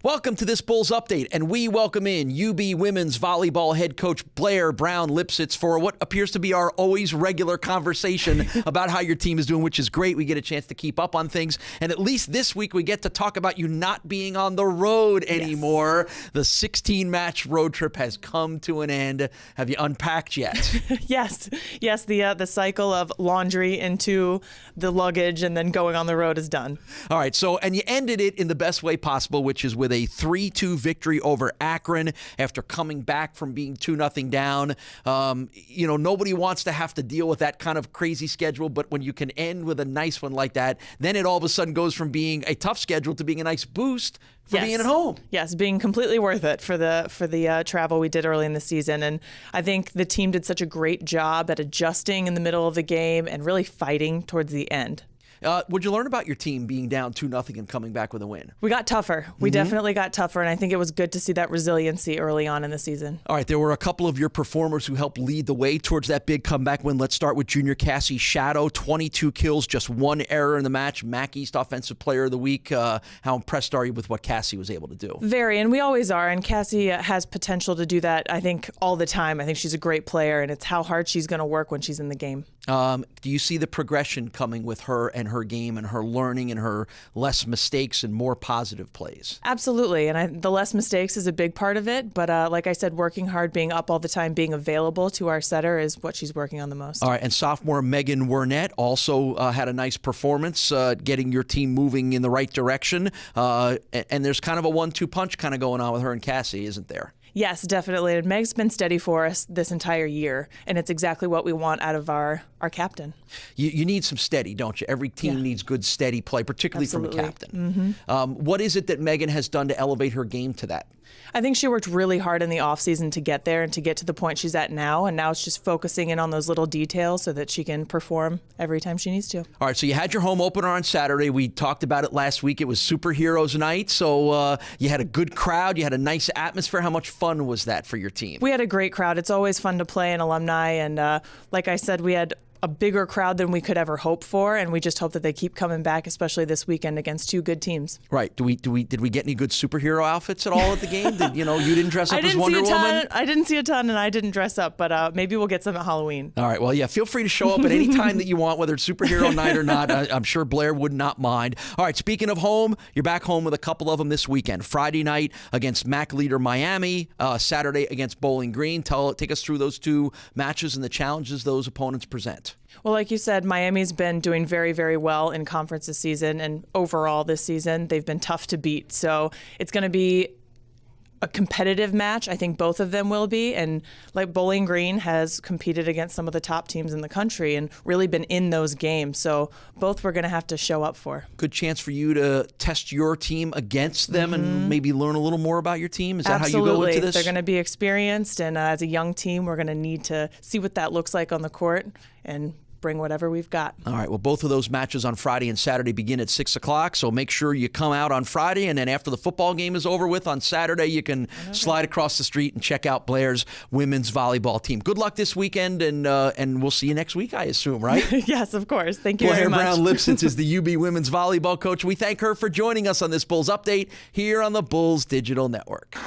Welcome to this Bulls Update, and we welcome in UB Women's Volleyball head coach Blair Brown-Lipsitz for what appears to be our always regular conversation about how your team is doing, which is great. We get a chance to keep up on things, and at least this week we get to talk about you not being on the road anymore. Yes. The 16-match road trip has come to an end. Have you unpacked yet? Yes. The cycle of laundry into the luggage and then going on the road is done. All right, and you ended it in the best way possible, which is with a 3-2 victory over Akron after coming back from being 2-0 down. Nobody wants to have to deal with that kind of crazy schedule, but when you can end with a nice one like that, then it all of a sudden goes from being a tough schedule to being a nice boost for being at home. Yes, being completely worth it for the travel we did early in the season. And I think the team did such a great job at adjusting in the middle of the game and really fighting towards the end. What'd you learn about your team being down 2-0 and coming back with a win? We got tougher. We definitely got tougher, and I think it was good to see that resiliency early on in the season. All right, there were a couple of your performers who helped lead the way towards that big comeback win. Let's start with junior Cassie Shadow, 22 kills, just one error in the match. MAC East Offensive Player of the Week. How impressed are you with what Cassie was able to do? Very, and we always are, and Cassie has potential to do that, I think, all the time. I think she's a great player, and it's how hard she's going to work when she's in the game. Do you see the progression coming with her and her game and her learning and her less mistakes and more positive plays? Absolutely, and the less mistakes is a big part of it, but like I said, working hard, being up all the time, being available to our setter is what she's working on the most. All right, and sophomore Megan Wernette also had a nice performance, getting your team moving in the right direction, and there's kind of a 1-2 punch kind of going on with her and Cassie, isn't there? Yes, definitely. And Meg's been steady for us this entire year, and it's exactly what we want out of our captain. You need some steady, don't you? Every team needs good, steady play, particularly from a captain. What is it that Megan has done to elevate her game to that? I think she worked really hard in the offseason to get there and to get to the point she's at now, and now it's just focusing in on those little details so that she can perform every time she needs to. All right, so you had your home opener on Saturday. We talked about it last week. It was Superheroes Night, so you had a good crowd. You had a nice atmosphere. How much fun was that for your team? We had a great crowd. It's always fun to play in alumni, and like I said, we had a bigger crowd than we could ever hope for, and we just hope that they keep coming back, especially this weekend against two good teams. Right. Did we get any good superhero outfits at all at the game? You didn't dress up as Wonder Woman? I didn't see a ton, and I didn't dress up, but maybe we'll get some at Halloween. All right. Well, yeah, feel free to show up at any time that you want, whether it's superhero night or not. I'm sure Blair would not mind. All right. Speaking of home, you're back home with a couple of them this weekend. Friday night against MAC leader Miami, Saturday against Bowling Green. Take us through those two matches and the challenges those opponents present. Well, like you said, Miami's been doing very, very well in conference this season, and overall this season, they've been tough to beat. So it's going to be a competitive match. I think both of them will be. And like Bowling Green has competed against some of the top teams in the country and really been in those games. So both we're going to have to show up for. Good chance for you to test your team against them and maybe learn a little more about your team. Is that Absolutely. How you go into this? They're going to be experienced. And as a young team, we're going to need to see what that looks like on the court and bring whatever we've got. All right. Well, both of those matches on Friday and Saturday begin at 6 o'clock. So make sure you come out on Friday, and then after the football game is over with on Saturday, you can slide across the street and check out Blair's women's volleyball team. Good luck this weekend, and we'll see you next week, I assume, right? Yes, of course. Thank you very much. Blair Brown-Lipsitz is the UB women's volleyball coach. We thank her for joining us on this Bulls Update here on the Bulls Digital Network.